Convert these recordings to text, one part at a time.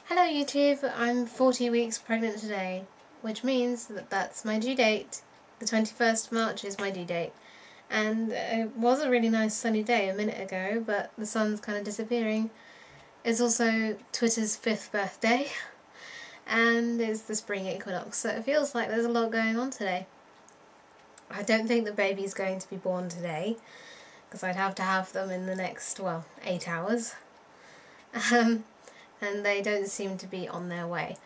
Hello YouTube, I'm 40 weeks pregnant today, which means that that's my due date. The 21st of March is my due date. And it was a really nice sunny day a minute ago, but the sun's kind of disappearing. It's also Twitter's 5th birthday, and it's the spring equinox, so it feels like there's a lot going on today. I don't think the baby's going to be born today, because I'd have to have them in the next, 8 hours. And they don't seem to be on their way.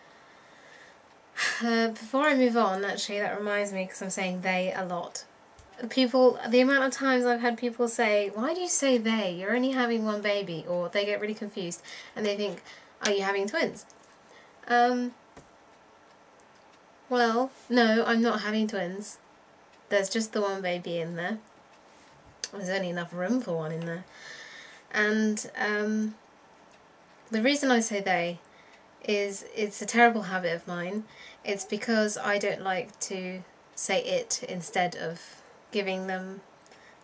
Before I move on, actually, that reminds me, because I'm saying they a lot. The amount of times I've had people say, why do you say they? You're only having one baby. Or they get really confused and they think, are you having twins? Well, no, I'm not having twins. There's just the one baby in there. There's only enough room for one in there. And the reason I say they is it's a terrible habit of mine. It's because I don't like to say it instead of giving them,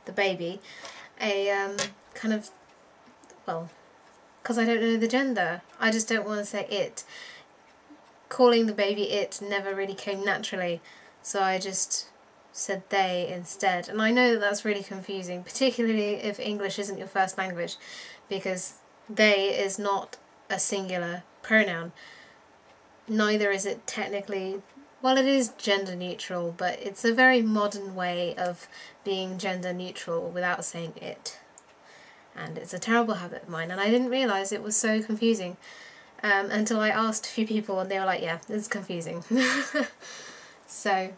the baby, a because I don't know the gender. I just don't want to say it. Calling the baby it never really came naturally, so I just said they instead. And I know that that's really confusing, particularly if English isn't your first language, because they is not a singular pronoun. Neither is it technically, well, it is gender neutral, but it's a very modern way of being gender neutral without saying it. And it's a terrible habit of mine, and I didn't realise it was so confusing until I asked a few people and they were like, yeah, it's confusing. So,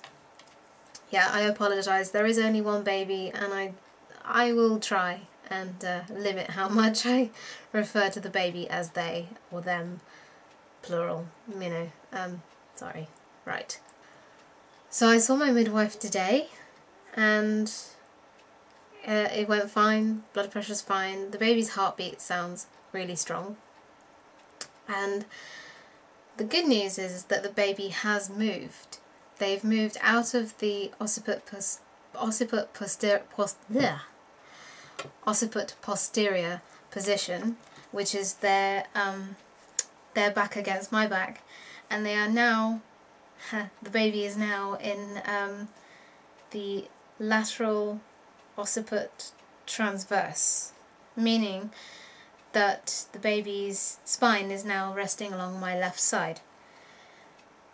yeah, I apologise. There is only one baby, and I will try and limit how much I refer to the baby as they or them, plural, sorry, right. So I saw my midwife today, and it went fine, blood pressure's fine, the baby's heartbeat sounds really strong, and the good news is that the baby has moved. They've moved out of the occiput posterior position, which is their back against my back, and they are now, the baby is now in the lateral occiput transverse, meaning that the baby's spine is now resting along my left side.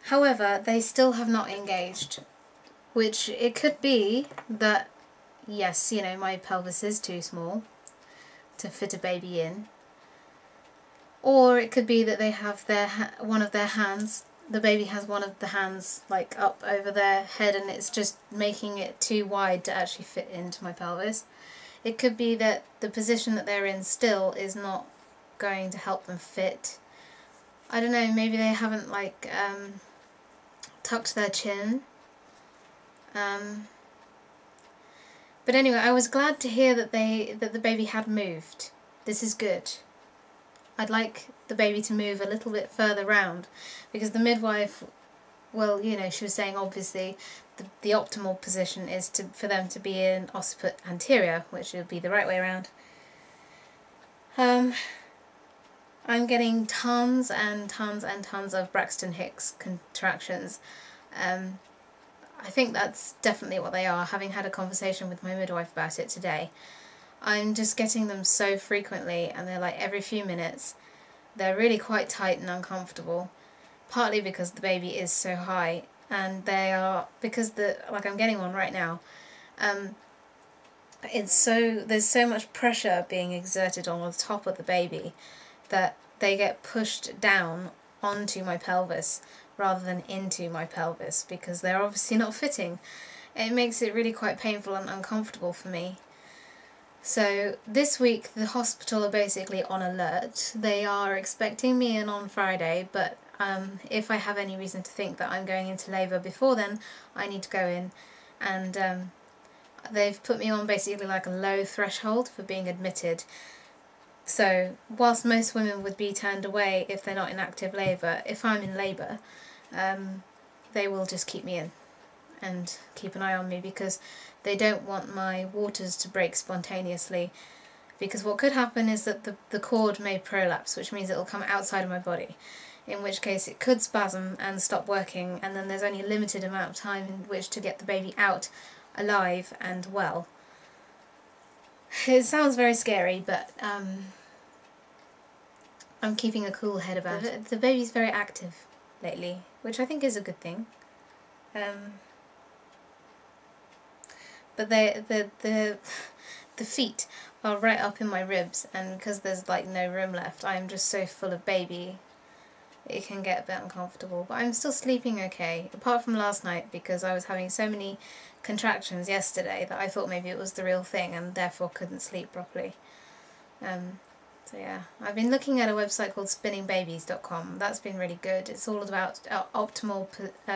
However, they still have not engaged, which it could be that, yes, my pelvis is too small to fit a baby in. Or it could be that they have one of their hands, the baby has one of the hands like up over their head, and it's just making it too wide to actually fit into my pelvis. It could be that the position that they're in still is not going to help them fit. I don't know, maybe they haven't tucked their chin. But anyway, I was glad to hear that the baby had moved. This is good. I'd like the baby to move a little bit further round, because the midwife, well, she was saying obviously the optimal position is for them to be in occiput anterior, which would be the right way around. I'm getting tons and tons and tons of Braxton Hicks contractions. I think that's definitely what they are, having had a conversation with my midwife about it today. I'm just getting them so frequently, and they're like every few minutes. They're really quite tight and uncomfortable, partly because the baby is so high, and they are, because I'm getting one right now, there's so much pressure being exerted on the top of the baby that they get pushed down onto my pelvis rather than into my pelvis, because they're obviously not fitting. It makes it really quite painful and uncomfortable for me. So this week the hospital are basically on alert. They are expecting me in on Friday, but if I have any reason to think that I'm going into labour before then, I need to go in. And they've put me on basically like a low threshold for being admitted. So whilst most women would be turned away if they're not in active labour, if I'm in labour, they will just keep me in and keep an eye on me, because they don't want my waters to break spontaneously because what could happen is that the cord may prolapse, which means it'll come outside of my body, in which case it could spasm and stop working, and then there's only a limited amount of time in which to get the baby out alive and well. It sounds very scary, but I'm keeping a cool head about it. The baby's very active lately, which I think is a good thing. But the feet are right up in my ribs, and because there's like no room left, I'm just so full of baby, it can get a bit uncomfortable. But I'm still sleeping okay, apart from last night, because I was having so many contractions yesterday that I thought maybe it was the real thing and therefore couldn't sleep properly. So yeah, I've been looking at a website called spinningbabies.com. That's been really good. It's all about optimal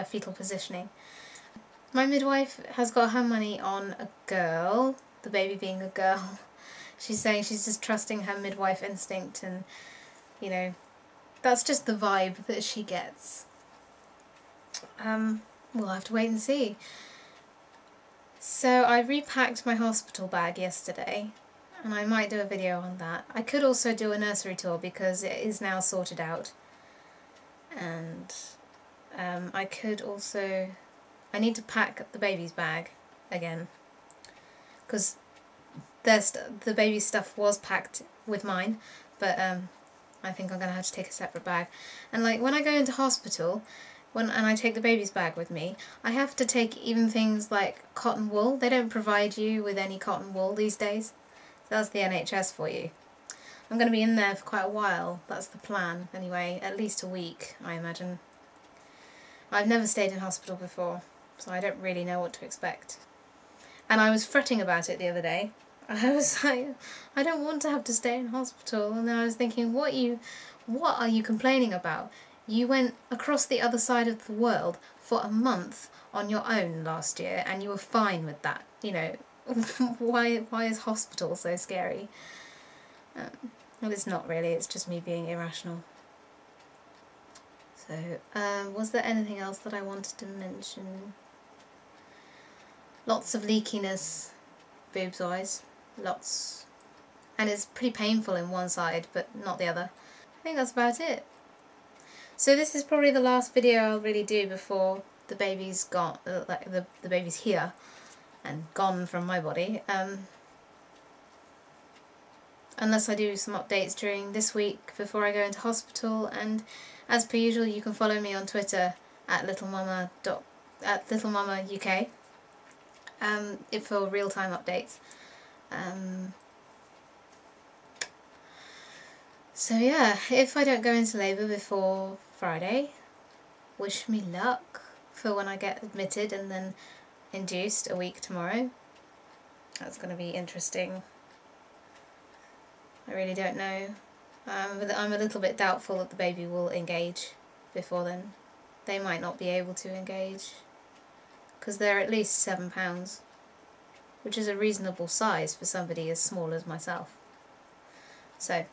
fetal positioning. My midwife has got her money on a girl, the baby being a girl. She's saying she's just trusting her midwife instinct, and, you know, that's just the vibe that she gets. We'll have to wait and see. So I repacked my hospital bag yesterday, and I might do a video on that. I could also do a nursery tour because it is now sorted out. And I could also... I need to pack the baby's bag again, because the baby's stuff was packed with mine, but I think I'm going to have to take a separate bag. And like when I go into hospital, and I take the baby's bag with me, I have to take even things like cotton wool. They don't provide you with any cotton wool these days. So that's the NHS for you. I'm going to be in there for quite a while. That's the plan anyway, at least a week, I imagine. I've never stayed in hospital before, so I don't really know what to expect. And I was fretting about it the other day. I was like, I don't want to have to stay in hospital. And then I was thinking, what are you complaining about? You went across the other side of the world for a month on your own last year, and you were fine with that. You know, why is hospital so scary? Well, it's not really. It's just me being irrational. So, was there anything else that I wanted to mention? Lots of leakiness, boobs-wise, lots. And it's pretty painful in one side, but not the other. I think that's about it. So this is probably the last video I'll really do before the baby's gone, like the baby's here and gone from my body. Unless I do some updates during this week before I go into hospital, and as per usual you can follow me on Twitter at littlemama.uk for real-time updates. So yeah, if I don't go into labour before Friday, wish me luck for when I get admitted and then induced a week tomorrow. That's going to be interesting. I really don't know. I'm a little bit doubtful that the baby will engage before then. They might not be able to engage, because they're at least 7 pounds, which is a reasonable size for somebody as small as myself. So,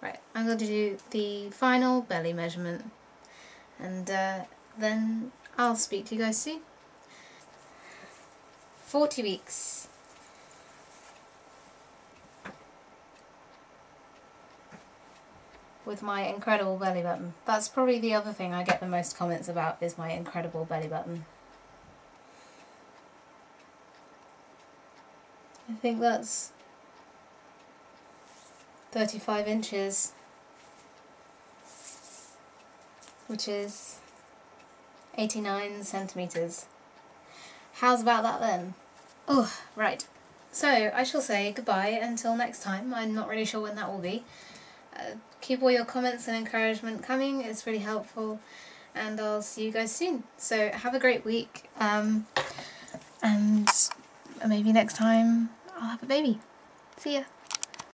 right, I'm going to do the final belly measurement, and then I'll speak to you guys soon. 40 weeks. With my incredible belly button. That's probably the other thing I get the most comments about, is my incredible belly button. I think that's 35 inches, which is 89 centimetres. How's about that then? Oh, right. So, I shall say goodbye until next time. I'm not really sure when that will be. Keep all your comments and encouragement coming, it's really helpful, and I'll see you guys soon. So have a great week, and maybe next time I'll have a baby. See ya!